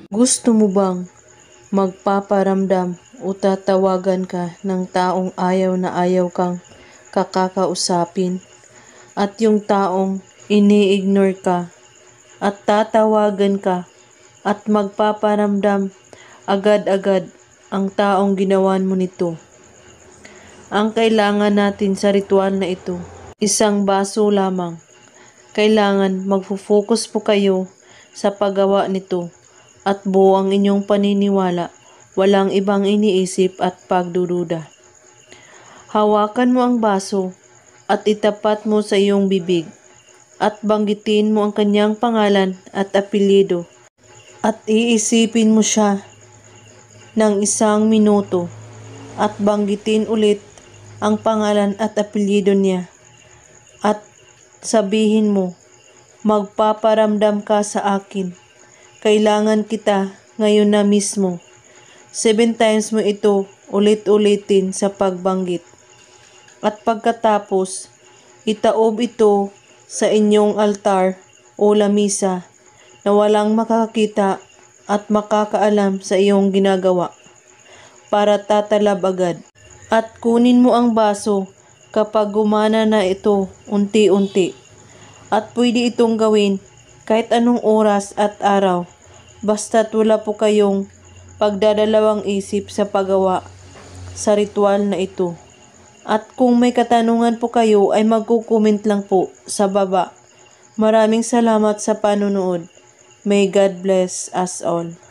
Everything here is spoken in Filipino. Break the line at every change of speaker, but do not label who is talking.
Gusto mo bang magpaparamdam o tatawagan ka ng taong ayaw na ayaw kang kakausapin at yung taong ini-ignore ka at tatawagan ka at magpaparamdam agad-agad ang taong ginawan mo nito? Ang kailangan natin sa ritual na ito, isang baso lamang. Kailangan magfo-focus po kayo sa paggawa nito at buo ang inyong paniniwala, walang ibang iniisip at pagdududa. Hawakan mo ang baso at itapat mo sa iyong bibig at banggitin mo ang kanyang pangalan at apelyido at iisipin mo siya ng 1 minuto at banggitin ulit ang pangalan at apelyido niya at sabihin mo, magpaparamdam ka sa akin. Kailangan kita ngayon na mismo. 7 times mo ito ulit-ulitin sa pagbanggit. At pagkatapos, itaob ito sa inyong altar o lamisa na walang makakakita at makakaalam sa iyong ginagawa para tatalab agad. At kunin mo ang baso kapag gumana na ito unti-unti. At pwede itong gawin kahit anong oras at araw, basta't wala po kayong pagdadalawang isip sa paggawa sa ritual na ito. At kung may katanungan po kayo ay magko-comment lang po sa baba. Maraming salamat sa panonood. May God bless us all.